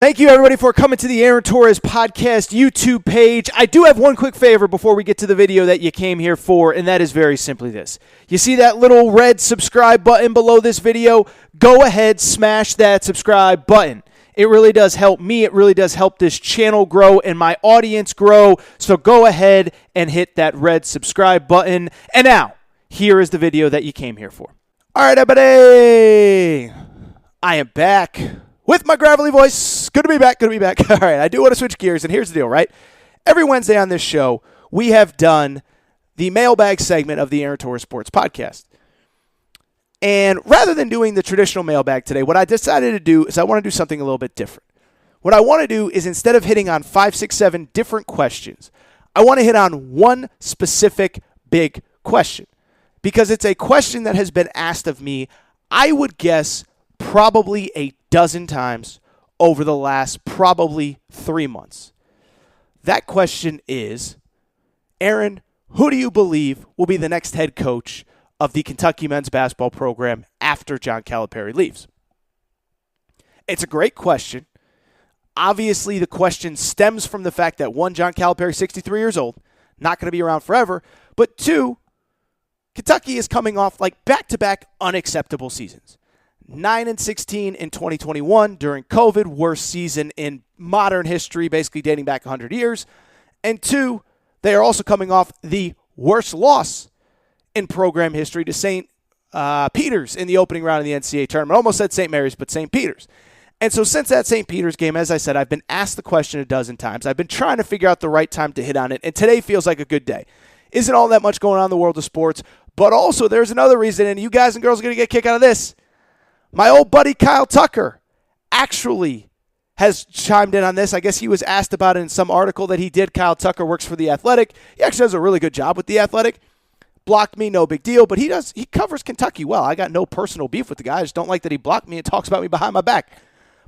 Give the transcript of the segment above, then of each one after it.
Thank you, everybody, for coming to the Aaron Torres Podcast YouTube page. I do have one quick favor before we get to the video that you came here for, and that is very simply this. You see that little red subscribe button below this video? Go ahead, smash that subscribe button. It really does help me. It really does help this channel grow and my audience grow. So go ahead and hit that red subscribe button. And now, here is the video that you came here for. All right, everybody. I am back with my gravelly voice. Good to be back. All right, I do want to switch gears, and here's the deal, right? Every Wednesday on this show, we have done the mailbag segment of the Aaron Torres Sports Podcast. And rather than doing the traditional mailbag today, what I decided to do is I want to do something a little bit different. What I want to do is instead of hitting on 5, 6, 7 different questions, I want to hit on one specific big question. Because it's a question that has been asked of me, I would guess, probably a dozen times over the last probably 3 months. That question is, Aaron, who do you believe will be the next head coach of the Kentucky men's basketball program after John Calipari leaves? It's a great question. Obviously, the question stems from the fact that, one, John Calipari, 63 years old, not going to be around forever, but two, Kentucky is coming off like back-to-back unacceptable seasons. 9-16 in 2021 during COVID, worst season in modern history, basically dating back 100 years. And two, they are also coming off the worst loss in program history to St. Peter's in the opening round of the NCAA tournament. Almost said St. Mary's, but St. Peter's. And so since that St. Peter's game, as I said, I've been asked the question a dozen times. I've been trying to figure out the right time to hit on it, and today feels like a good day. Isn't all that much going on in the world of sports, but also there's another reason, and you guys and girls are going to get a kick out of this. My old buddy Kyle Tucker actually has chimed in on this. I guess he was asked about it in some article that he did. Kyle Tucker works for The Athletic. He actually does a really good job with The Athletic. Blocked me, no big deal, but he covers Kentucky well. I got no personal beef with the guy. I just don't like that he blocked me and talks about me behind my back.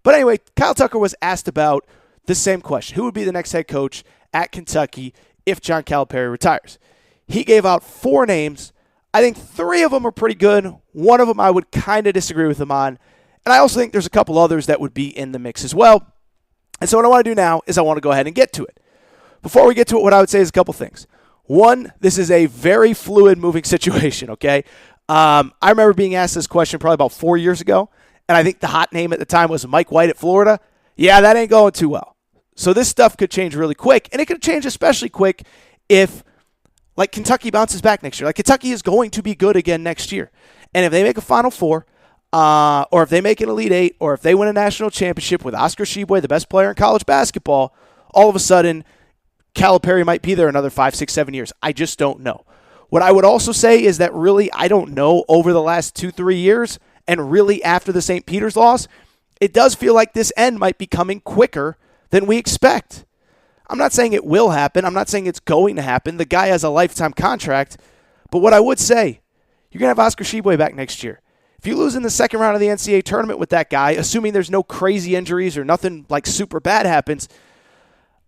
But anyway, Kyle Tucker was asked about the same question. Who would be the next head coach at Kentucky if John Calipari retires? He gave out 4 names. I think 3 of them are pretty good. One of them I would kind of disagree with him on. And I also think there's a couple others that would be in the mix as well. And so what I want to do now is I want to go ahead and get to it. Before we get to it, what I would say is a couple things. One, this is a very fluid moving situation, okay? I remember being asked this question probably about 4 years ago, and I think the hot name at the time was Mike White at Florida. Yeah, that ain't going too well. So this stuff could change really quick, and it could change especially quick if Kentucky bounces back next year. Kentucky is going to be good again next year. And if they make a Final Four, or if they make an Elite Eight, or if they win a national championship with Oscar Tshiebwe, the best player in college basketball, all of a sudden, Calipari might be there another 5, 6, 7 years. I just don't know. What I would also say is that really, I don't know over the last 2, 3 years, and really after the St. Peter's loss, it does feel like this end might be coming quicker than we expect. I'm not saying it will happen. I'm not saying it's going to happen. The guy has a lifetime contract. But what I would say, you're going to have Oscar Tshiebwe back next year. If you lose in the second round of the NCAA tournament with that guy, assuming there's no crazy injuries or nothing like super bad happens,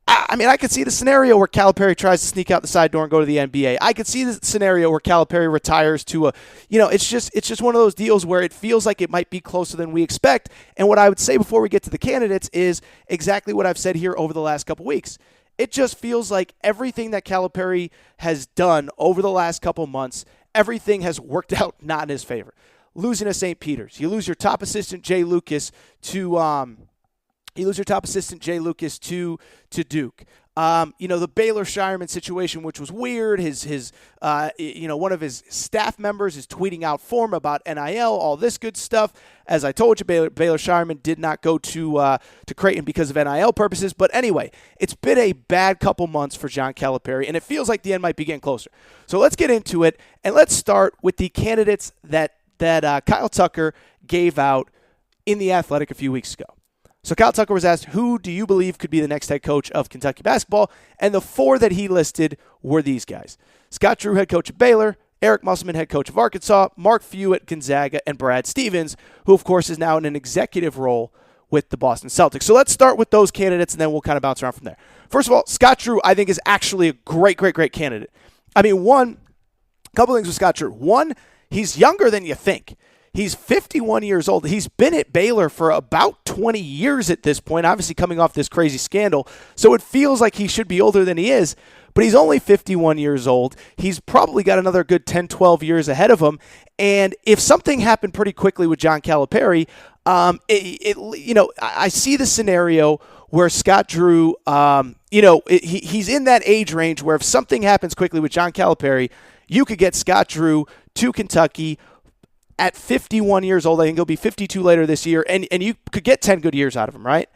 I could see the scenario where Calipari tries to sneak out the side door and go to the NBA. I could see the scenario where Calipari retires to it's just one of those deals where it feels like it might be closer than we expect. And what I would say before we get to the candidates is exactly what I've said here over the last couple weeks. It just feels like everything that Calipari has done over the last couple months, everything has worked out not in his favor. Losing to St. Peter's, you lose your top assistant Jay Lucas to Duke. The Baylor Shireman situation, which was weird. One of his staff members is tweeting out for him about NIL, all this good stuff. As I told you, Baylor Shireman did not go to Creighton because of NIL purposes. But anyway, it's been a bad couple months for John Calipari, and it feels like the end might be getting closer. So let's get into it, and let's start with the candidates that Kyle Tucker gave out in The Athletic a few weeks ago. So Kyle Tucker was asked, who do you believe could be the next head coach of Kentucky basketball? And the 4 that he listed were these guys. Scott Drew, head coach of Baylor, Eric Musselman, head coach of Arkansas, Mark Few at Gonzaga, and Brad Stevens, who, of course, is now in an executive role with the Boston Celtics. So let's start with those candidates, and then we'll kind of bounce around from there. First of all, Scott Drew, I think, is actually a great candidate. A couple things with Scott Drew. One, he's younger than you think. He's 51 years old. He's been at Baylor for about 20 years at this point, obviously coming off this crazy scandal. So it feels like he should be older than he is, but he's only 51 years old. He's probably got another good 10, 12 years ahead of him. And if something happened pretty quickly with John Calipari, I see the scenario where Scott Drew, he's in that age range where if something happens quickly with John Calipari, you could get Scott Drew to Kentucky at 51 years old. I think he'll be 52 later this year, and you could get 10 good years out of him, right?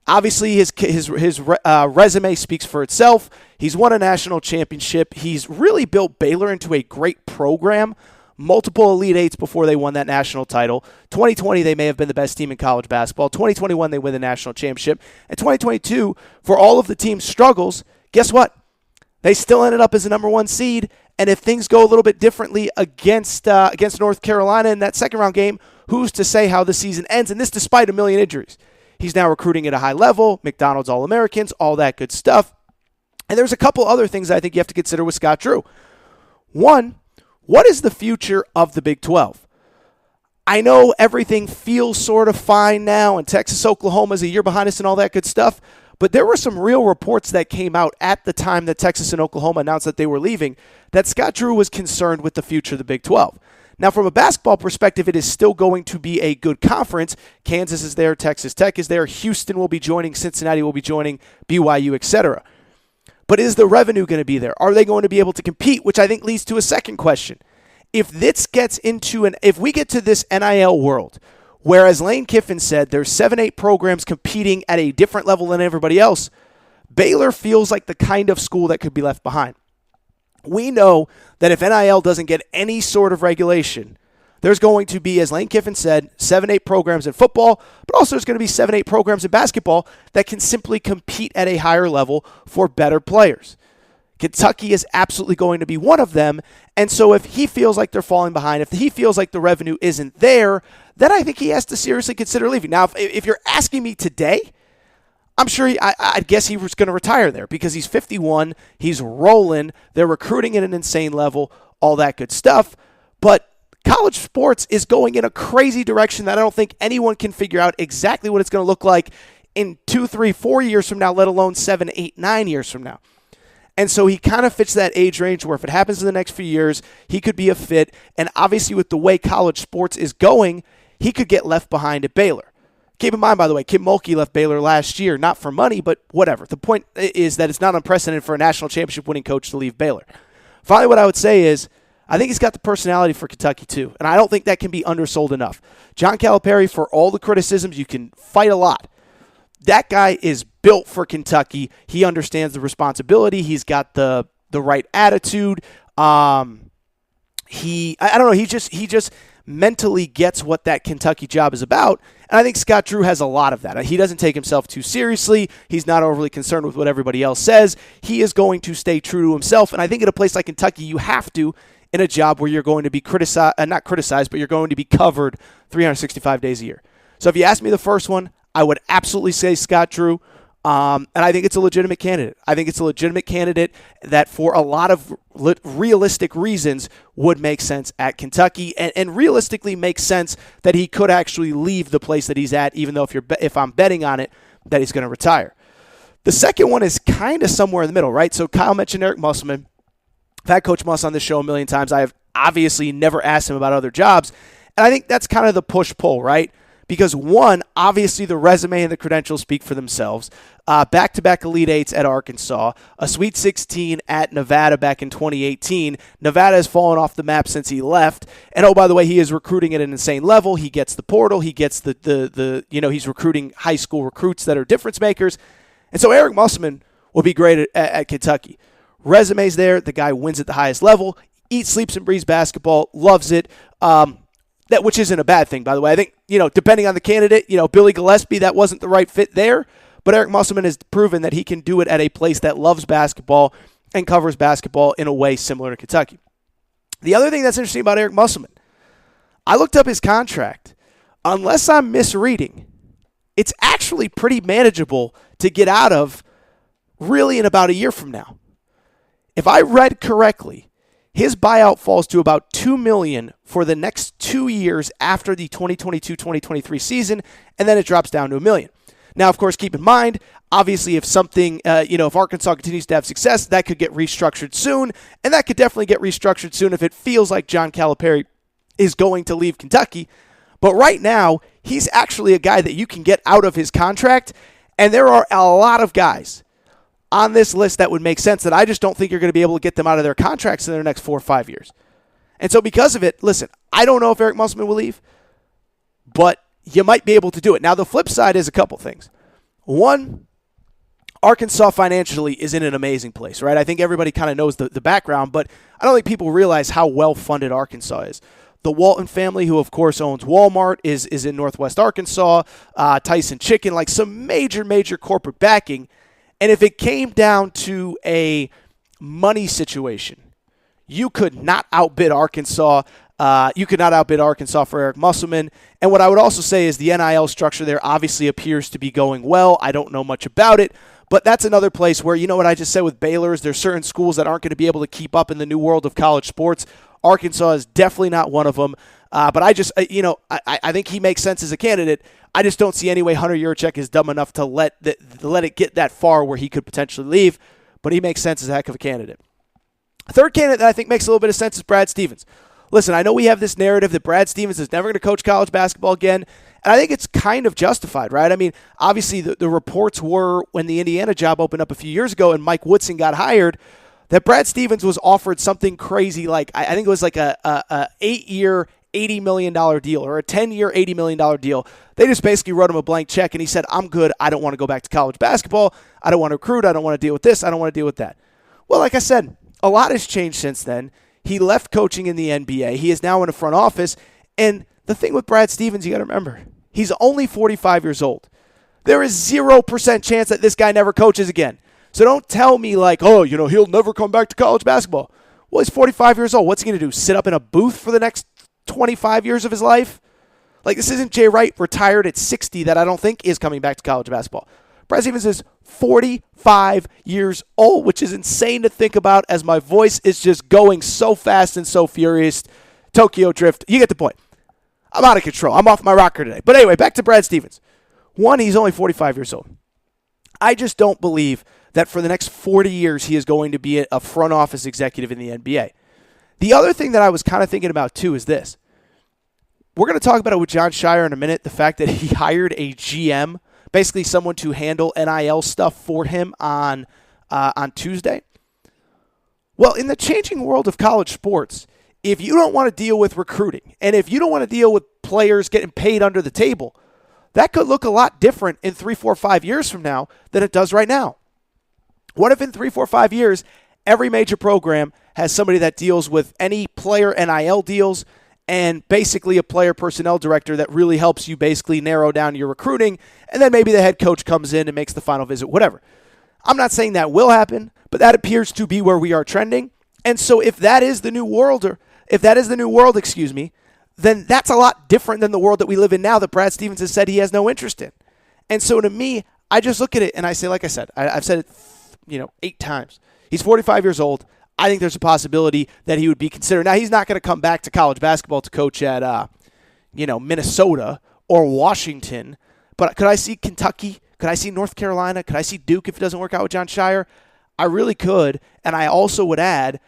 Obviously, his resume speaks for itself. He's won a national championship. He's really built Baylor into a great program. Multiple Elite Eights before they won that national title. 2020, they may have been the best team in college basketball. 2021, they win the national championship. And 2022, for all of the team's struggles, guess what? They still ended up as a number 1 seed. And if things go a little bit differently against North Carolina in that second round game, who's to say how the season ends? And this despite a million injuries. He's now recruiting at a high level, McDonald's All-Americans, all that good stuff. And there's a couple other things I think you have to consider with Scott Drew. One, what is the future of the Big 12? I know everything feels sort of fine now, and Texas, Oklahoma is a year behind us and all that good stuff, but there were some real reports that came out at the time that Texas and Oklahoma announced that they were leaving that Scott Drew was concerned with the future of the Big 12. Now, from a basketball perspective, it is still going to be a good conference. Kansas is there, Texas Tech is there, Houston will be joining, Cincinnati will be joining, BYU, etc. But is the revenue going to be there? Are they going to be able to compete? Which I think leads to a second question. If we get to this NIL world, whereas Lane Kiffin said there's 7-8 programs competing at a different level than everybody else, Baylor feels like the kind of school that could be left behind. We know that if NIL doesn't get any sort of regulation, there's going to be, as Lane Kiffin said, 7-8 programs in football, but also there's going to be 7-8 programs in basketball that can simply compete at a higher level for better players. Kentucky is absolutely going to be one of them, and so if he feels like they're falling behind, if he feels like the revenue isn't there, then I think he has to seriously consider leaving. Now, if you're asking me today, I'm sure I'd guess he was going to retire there because he's 51, he's rolling, they're recruiting at an insane level, all that good stuff. But college sports is going in a crazy direction that I don't think anyone can figure out exactly what it's going to look like in 2, 3, 4 years from now, let alone 7, 8, 9 years from now. And so he kind of fits that age range where if it happens in the next few years, he could be a fit. And obviously with the way college sports is going, he could get left behind at Baylor. Keep in mind, by the way, Kim Mulkey left Baylor last year, not for money, but whatever. The point is that it's not unprecedented for a national championship winning coach to leave Baylor. Finally, what I would say is I think he's got the personality for Kentucky too, and I don't think that can be undersold enough. John Calipari, for all the criticisms, you can fight a lot. That guy is built for Kentucky. He understands the responsibility. He's got the right attitude. He just mentally gets what that Kentucky job is about. And I think Scott Drew has a lot of that. He doesn't take himself too seriously. He's not overly concerned with what everybody else says. He is going to stay true to himself. And I think at a place like Kentucky, you have to, in a job where you're going to be not criticized, but you're going to be covered 365 days a year. So if you ask me the first one, I would absolutely say Scott Drew. And I think it's a legitimate candidate. I think it's a legitimate candidate that for a lot of realistic reasons would make sense at Kentucky and realistically makes sense that he could actually leave the place that he's at, even though if I'm betting on it, that he's going to retire. The second one is kind of somewhere in the middle, right? So Kyle mentioned Eric Musselman. I've had Coach Muss on this show a million times. I have obviously never asked him about other jobs. And I think that's kind of the push-pull, right? Because one, obviously the resume and the credentials speak for themselves. Back-to-back Elite Eights at Arkansas, a Sweet 16 at Nevada back in 2018. Nevada has fallen off the map since he left. And oh, by the way, he is recruiting at an insane level. He gets the portal. He gets he's recruiting high school recruits that are difference makers. And so Eric Musselman will be great at Kentucky. Resume's there. The guy wins at the highest level. Eats, sleeps, and breathes basketball. Loves it. Which isn't a bad thing, by the way. I think, depending on the candidate, Billy Gillespie, that wasn't the right fit there. But Eric Musselman has proven that he can do it at a place that loves basketball and covers basketball in a way similar to Kentucky. The other thing that's interesting about Eric Musselman, I looked up his contract. Unless I'm misreading, it's actually pretty manageable to get out of really in about a year from now. If I read correctly, His buyout falls to about $2 million for the next 2 years after the 2022-2023 season, and then it drops down to $1 million. Now, of course, keep in mind, obviously, if something, if Arkansas continues to have success, that could get restructured soon, and that could definitely get restructured soon if it feels like John Calipari is going to leave Kentucky. But right now, he's actually a guy that you can get out of his contract, and there are a lot of guys on this list that would make sense that I just don't think you're going to be able to get them out of their contracts in their next 4 or 5 years. And so because of it, listen, I don't know if Eric Musselman will leave, but you might be able to do it. Now, the flip side is a couple things. One, Arkansas financially is in an amazing place, right? I think everybody kind of knows the background, but I don't think people realize how well-funded Arkansas is. The Walton family, who of course owns Walmart, is in Northwest Arkansas, Tyson Chicken, like some major corporate backing. And if it came down to a money situation, you could not outbid Arkansas. You could not outbid Arkansas for Eric Musselman. And what I would also say is the NIL structure there obviously appears to be going well. I don't know much about it, but that's another place where, you know what I just said with Baylor, is there's certain schools that aren't going to be able to keep up in the new world of college sports. Arkansas is definitely not one of them. But I just, I think he makes sense as a candidate. I just don't see any way Hunter Yurachek is dumb enough to let it get that far where he could potentially leave. But he makes sense as a heck of a candidate. Third candidate that I think makes a little bit of sense is Brad Stevens. Listen, I know we have this narrative that Brad Stevens is never going to coach college basketball again, and I think it's kind of justified, right? I mean, obviously the reports were when the Indiana job opened up a few years ago and Mike Woodson got hired, that Brad Stevens was offered something crazy like, I think it was like a 8-year, $80 million deal or a 10-year, $80 million deal. They just basically wrote him a blank check, and he said, I'm good. I don't want to go back to college basketball. I don't want to recruit. I don't want to deal with this. I don't want to deal with that. Well, like I said, a lot has changed since then. He left coaching in the NBA. He is now in the front office. And the thing with Brad Stevens, you got to remember, he's only 45 years old. There is 0% chance that this guy never coaches again. So don't tell me like, oh, he'll never come back to college basketball. Well, he's 45 years old. What's he going to do? Sit up in a booth for the next 25 years of his life? Like, this isn't Jay Wright retired at 60 that I don't think is coming back to college basketball. Brad Stevens is 45 years old, which is insane to think about as my voice is just going so fast and so furious. Tokyo Drift. You get the point. I'm out of control. I'm off my rocker today. But anyway, back to Brad Stevens. One, he's only 45 years old. I just don't believe that for the next 40 years he is going to be a front office executive in the NBA. The other thing that I was kind of thinking about too is this. We're going to talk about it with John Shire in a minute, the fact that he hired a GM, basically someone to handle NIL stuff for him on Tuesday. Well, in the changing world of college sports, if you don't want to deal with recruiting and if you don't want to deal with players getting paid under the table, that could look a lot different in 3, 4, 5 years from now than it does right now. What if in 3, 4, 5 years, every major program has somebody that deals with any player NIL deals and basically a player personnel director that really helps you basically narrow down your recruiting, and then maybe the head coach comes in and makes the final visit, whatever. I'm not saying that will happen, but that appears to be where we are trending. And so if that is the new world, then that's a lot different than the world that we live in now that Brad Stevens has said he has no interest in. And so to me, I just look at it and I say, like I said, I've said it 8 times. He's 45 years old. I think there's a possibility that he would be considered. Now, he's not going to come back to college basketball to coach at, Minnesota or Washington. But could I see Kentucky? Could I see North Carolina? Could I see Duke if it doesn't work out with John Shire? I really could. And I also would add,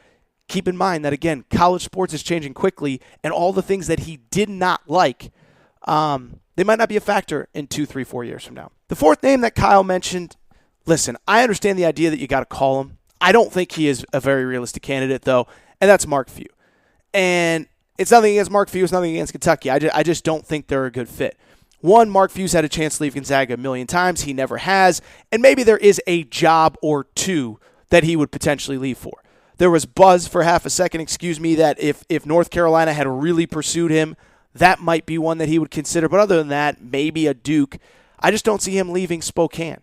keep in mind that, again, college sports is changing quickly, and all the things that he did not like, they might not be a factor in 2, 3, 4 years from now. The fourth name that Kyle mentioned, listen, I understand the idea that you got to call him. I don't think he is a very realistic candidate, though, and that's Mark Few. And it's nothing against Mark Few. It's nothing against Kentucky. I just don't think they're a good fit. One, Mark Few's had a chance to leave Gonzaga a million times. He never has. And maybe there is a job or two that he would potentially leave for. There was buzz for half a second, that if North Carolina had really pursued him, that might be one that he would consider. But other than that, maybe a Duke. I just don't see him leaving Spokane.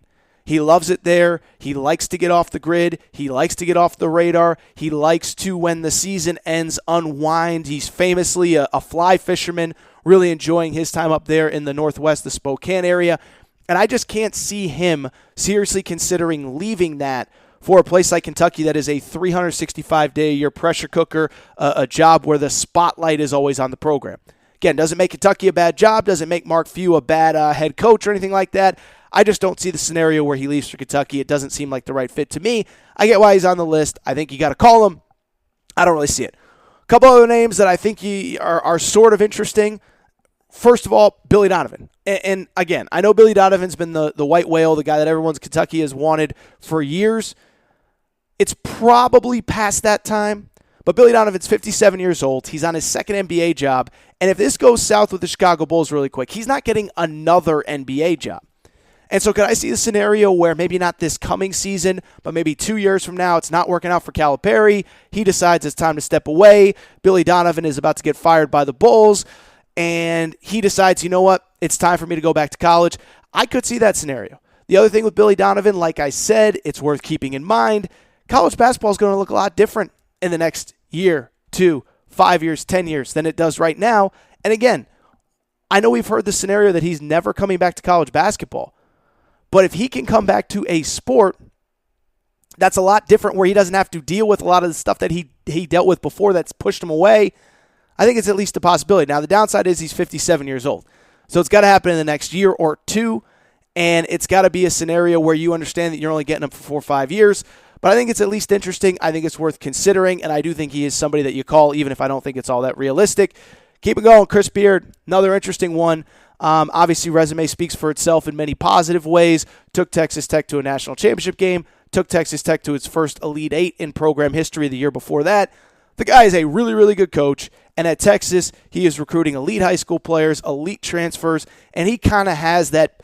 He loves it there. He likes to get off the grid. He likes to get off the radar. He likes to, when the season ends, unwind. He's famously a fly fisherman, really enjoying his time up there in the Northwest, the Spokane area. And I just can't see him seriously considering leaving that for a place like Kentucky that is a 365-day-a-year pressure cooker, a job where the spotlight is always on the program. Again, doesn't make Kentucky a bad job, doesn't make Mark Few a bad head coach or anything like that. I just don't see the scenario where he leaves for Kentucky. It doesn't seem like the right fit to me. I get why he's on the list. I think you got to call him. I don't really see it. A couple other names that I think are sort of interesting. First of all, Billy Donovan. And again, I know Billy Donovan's been the white whale, the guy that everyone's Kentucky has wanted for years. It's probably past that time. But Billy Donovan's 57 years old. He's on his second NBA job. And if this goes south with the Chicago Bulls really quick, he's not getting another NBA job. And so could I see the scenario where maybe not this coming season, but maybe 2 years from now, it's not working out for Calipari. He decides it's time to step away. Billy Donovan is about to get fired by the Bulls. And he decides, you know what, it's time for me to go back to college. I could see that scenario. The other thing with Billy Donovan, like I said, it's worth keeping in mind. College basketball is going to look a lot different in the next year, 2, 5 years, 10 years than it does right now. And again, I know we've heard the scenario that he's never coming back to college basketball. But if he can come back to a sport that's a lot different where he doesn't have to deal with a lot of the stuff that he dealt with before that's pushed him away, I think it's at least a possibility. Now, the downside is he's 57 years old. So it's got to happen in the next year or two, and it's got to be a scenario where you understand that you're only getting him for 4 or 5 years. But I think it's at least interesting. I think it's worth considering, and I do think he is somebody that you call, even if I don't think it's all that realistic. Keep it going. Chris Beard, another interesting one. Obviously, resume speaks for itself in many positive ways. Took Texas Tech to a national championship game. Took Texas Tech to its first Elite Eight in program history the year before that. The guy is a really, really good coach. And at Texas, he is recruiting elite high school players, elite transfers, and he kind of has that,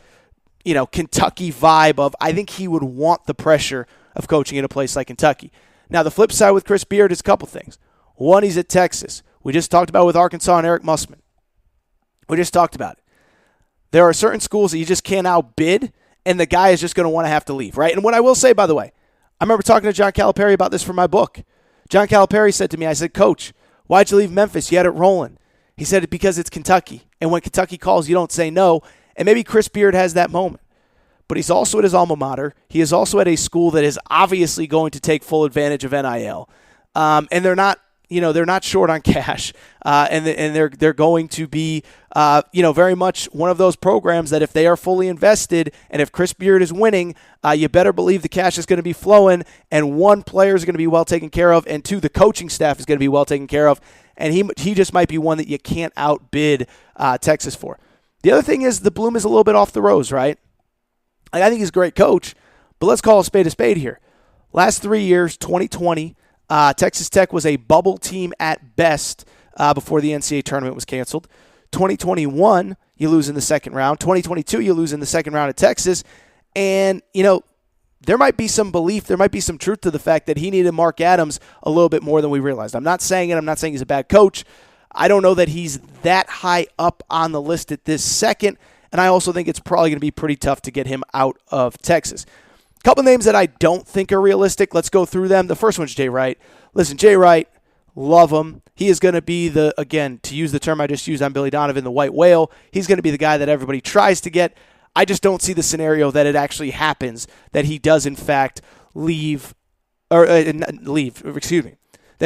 Kentucky vibe of, I think he would want the pressure of coaching in a place like Kentucky. Now, the flip side with Chris Beard is a couple things. One, he's at Texas. We just talked about with Arkansas and Eric Musman. We just talked about it. There are certain schools that you just can't outbid, and the guy is just going to want to have to leave, right? And what I will say, by the way, I remember talking to John Calipari about this for my book. John Calipari said to me, I said, Coach, why'd you leave Memphis? You had it rolling. He said, because it's Kentucky. And when Kentucky calls, you don't say no. And maybe Chris Beard has that moment. But he's also at his alma mater. He is also at a school that is obviously going to take full advantage of NIL. And they're not, they're not short on cash. And they're going to be, very much one of those programs that if they are fully invested and if Chris Beard is winning, you better believe the cash is going to be flowing, and one, player is going to be well taken care of, and two, the coaching staff is going to be well taken care of. And he just might be one that you can't outbid Texas for. The other thing is the bloom is a little bit off the rose, right? I think he's a great coach, but let's call a spade here. Last 3 years, 2020, Texas Tech was a bubble team at best before the NCAA tournament was canceled. 2021, you lose in the second round. 2022, you lose in the second round at Texas. And, there might be some belief, there might be some truth to the fact that he needed Mark Adams a little bit more than we realized. I'm not saying it. I'm not saying he's a bad coach. I don't know that he's that high up on the list at this second. And I also think it's probably going to be pretty tough to get him out of Texas. A couple names that I don't think are realistic. Let's go through them. The first one's Jay Wright. Listen, Jay Wright, love him. He is going to be again, to use the term I just used on Billy Donovan, the white whale. He's going to be the guy that everybody tries to get. I just don't see the scenario that it actually happens, that he does in fact that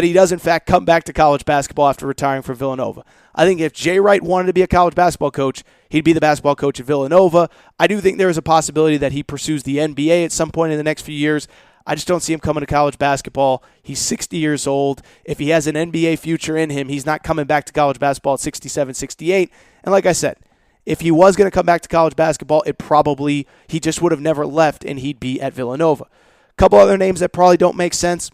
he does in fact come back to college basketball after retiring from Villanova. I think if Jay Wright wanted to be a college basketball coach, he'd be the basketball coach at Villanova. I do think there is a possibility that he pursues the NBA at some point in the next few years. I just don't see him coming to college basketball. He's 60 years old. If he has an NBA future in him, he's not coming back to college basketball at 67, 68. And like I said, if he was going to come back to college basketball, he just would have never left and he'd be at Villanova. A couple other names that probably don't make sense.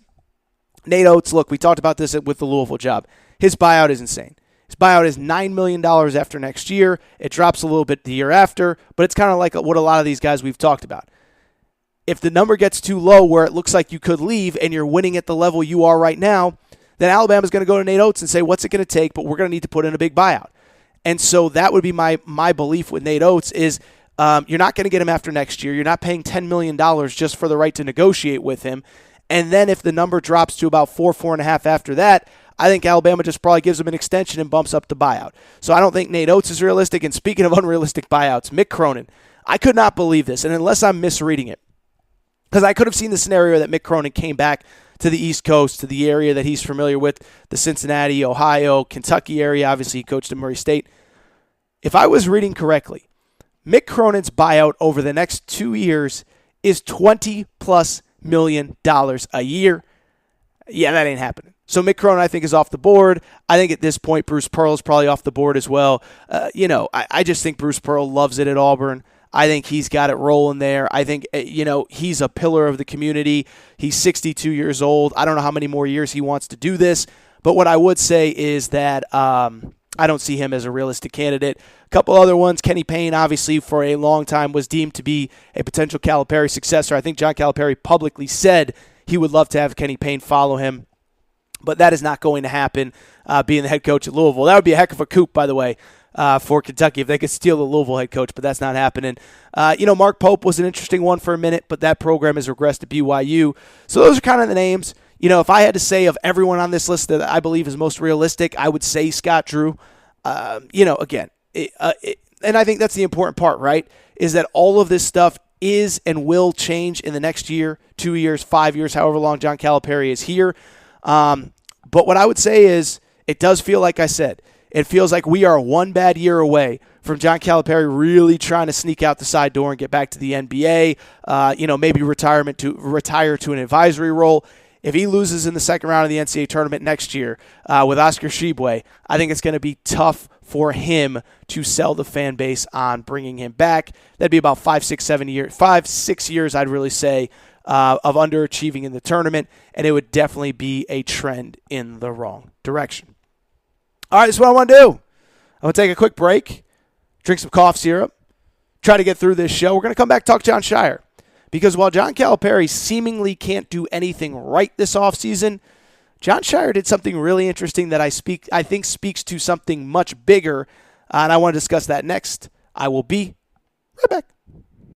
Nate Oates, look, we talked about this with the Louisville job. His buyout is insane. His buyout is $9 million after next year. It drops a little bit the year after, but it's kind of like what a lot of these guys we've talked about. If the number gets too low where it looks like you could leave and you're winning at the level you are right now, then Alabama's going to go to Nate Oates and say, what's it going to take? But we're going to need to put in a big buyout. And so that would be my belief with Nate Oates is you're not going to get him after next year. You're not paying $10 million just for the right to negotiate with him. And then if the number drops to about 4.5 after that, I think Alabama just probably gives him an extension and bumps up the buyout. So I don't think Nate Oates is realistic. And speaking of unrealistic buyouts, Mick Cronin, I could not believe this. And unless I'm misreading it, Because I could have seen the scenario that Mick Cronin came back to the East Coast, to the area that he's familiar with, the Cincinnati, Ohio, Kentucky area. Obviously, he coached at Murray State. If I was reading correctly, Mick Cronin's buyout over the next 2 years is $20+ million a year. Yeah, that ain't happening. So Mick Cronin, I think, is off the board. I think at this point, Bruce Pearl is probably off the board as well. I just think Bruce Pearl loves it at Auburn. I think he's got it rolling there. I think, he's a pillar of the community. He's 62 years old. I don't know how many more years he wants to do this. But what I would say is that I don't see him as a realistic candidate. A couple other ones. Kenny Payne, obviously, for a long time was deemed to be a potential Calipari successor. I think John Calipari publicly said he would love to have Kenny Payne follow him. But that is not going to happen, being the head coach at Louisville. That would be a heck of a coup, by the way, for Kentucky if they could steal the Louisville head coach, but that's not happening. Mark Pope was an interesting one for a minute, but that program has regressed to BYU. So those are kind of the names. If I had to say of everyone on this list that I believe is most realistic, I would say Scott Drew. And I think that's the important part, right, is that all of this stuff is and will change in the next year, 2 years, 5 years, however long John Calipari is here. But what I would say is it does feel like I said. It feels like we are one bad year away from John Calipari really trying to sneak out the side door and get back to the NBA, maybe retire to an advisory role. If he loses in the second round of the NCAA tournament next year with Oscar Tshiebwe, I think it's going to be tough for him to sell the fan base on bringing him back. That'd be about 5-6 years, I'd really say, of underachieving in the tournament, and it would definitely be a trend in the wrong direction. All right, this is what I want to do. I'm going to take a quick break, drink some cough syrup, try to get through this show. We're going to come back and talk Jon Scheyer, because while John Calipari seemingly can't do anything right this offseason, Jon Scheyer did something really interesting that I think speaks to something much bigger, and I want to discuss that next. I will be right back.